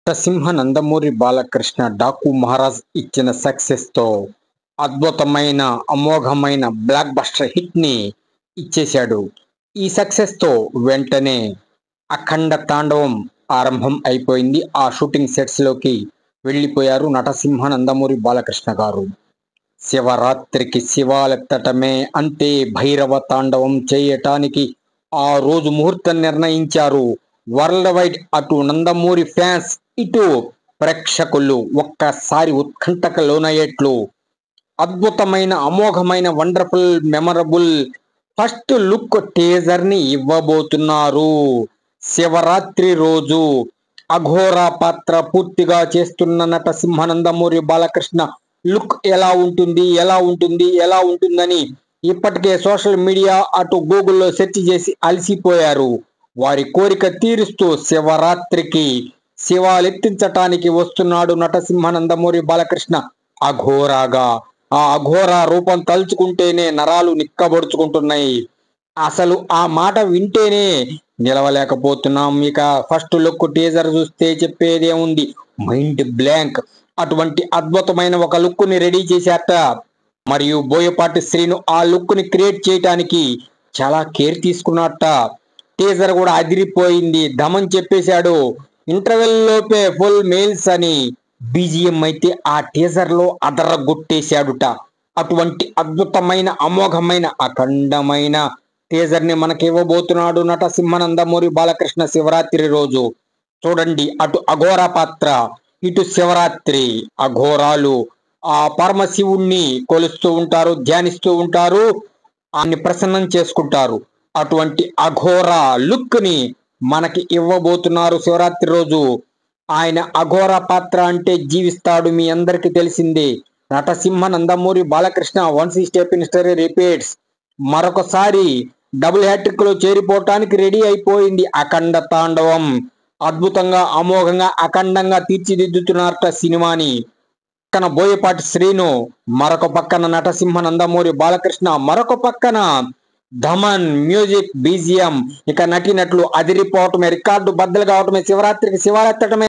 నరసింహ నందమూరి బాలకృష్ణ డాకు మహారాజ్ ఇచ్చిన సక్సెస్ తో అద్భుతమైన అమోఘమైన బ్లాక్ బస్టర్ హిట్ ని ఇచ్చేశాడు. ఈ సక్సెస్ తో వెంటనే అఖండ తాండవం ఆరంభం అయిపోయింది. ఆ షూటింగ్ సెట్స్ లోకి వెళ్ళిపోయారు నటసింహ నందమూరి బాలకృష్ణ గారు. శివరాత్రికి శివాలెత్తటమే అంటే భైరవ తాండవం చేయటానికి ఆ రోజు ముహూర్తం నిర్ణయించారు. వరల్డ్ వైడ్ అటు నందమూరి ఫ్యాన్స్ ఇటు ప్రేక్షకులు ఒక్కసారి ఉత్కంఠకు లోనయ్యేట్లు అద్భుతమైన అమోఘమైన wonderful memorable first look teaser ని ఇవ్వబోతున్నారు. శివరాత్రి రోజు అఘోరా పాత్ర పూర్తిగా చేస్తున్న నటసింహ నందమూరి బాలకృష్ణ లుక్ ఎలా ఉంటుందని ఇప్పటికే సోషల్ మీడియా అటు గూగుల్లో సెర్చ్ చేసి అలసిపోయారు. వారి కోరిక తీరుస్తూ శివరాత్రికి శివాలెత్తించటానికి వస్తున్నాడు నటసింహ నందమూరి బాలకృష్ణ అఘోరాగా. ఆ అఘోరా రూపం తలుచుకుంటేనే నరాలు నిక్కబొడుచుకుంటున్నాయి. అసలు ఆ మాట వింటేనే నిలవలేకపోతున్నాం. ఇక ఫస్ట్ లుక్ టీజర్ చూస్తే చెప్పేదే ఉంది, మైండ్ బ్లాంక్. అటువంటి అద్భుతమైన ఒక లుక్ ని రెడీ చేశారట. మరియు బోయపాటి శ్రీను ఆ లుక్ ని క్రియేట్ చేయటానికి చాలా కేర్ తీసుకున్నట్ట. టీజర్ కూడా అదిరిపోయింది, ధమని చెప్పేశాడు. ఇంటర్వెల్ లోపే ఫుల్ మెయిల్స్ అని బీజిఎం అయితే ఆ టీజర్ లో అదరగొట్టేశాడుట. అటువంటి అద్భుతమైన అమోఘమైన అఖండమైన టీజర్ ని మనకి ఇవ్వబోతున్నాడు నటసింహ నందమూరి బాలకృష్ణ శివరాత్రి రోజు. చూడండి, అటు అఘోరా పాత్ర ఇటు శివరాత్రి. అఘోరాలు ఆ పరమశివుణ్ణి కొలుస్తూ ఉంటారు, ధ్యానిస్తూ ఉంటారు, ఆయన్ని ప్రసన్నం చేసుకుంటారు. అటువంటి అఘోరా లుక్ ని మనకి ఇవ్వబోతున్నారు శివరాత్రి రోజు. ఆయన అఘోరా పాత్ర అంటే జీవిస్తాడు, మీ అందరికి తెలిసిందే. Natasimha Nandamuri Balakrishna once step in story repeats మరొకసారి డబుల్ హ్యాట్రిక్ లో చేరిపోవటానికి రెడీ అయిపోయింది. అఖండ తాండవం అద్భుతంగా అమోఘంగా అఖండంగా తీర్చిదిద్దుతున్నారట సినిమాని. పక్కన బోయపాటి శ్రీను, మరొక పక్కన నటసింహ నందమూరి బాలకృష్ణ, మరొక పక్కన ధమన్ మ్యూజిక్ బీజిఎం. ఇక నటినట్లు అదిరిపోవటమే, రికార్డు బద్దలు కావటమే, శివరాత్రికి శివాలెత్తటమే.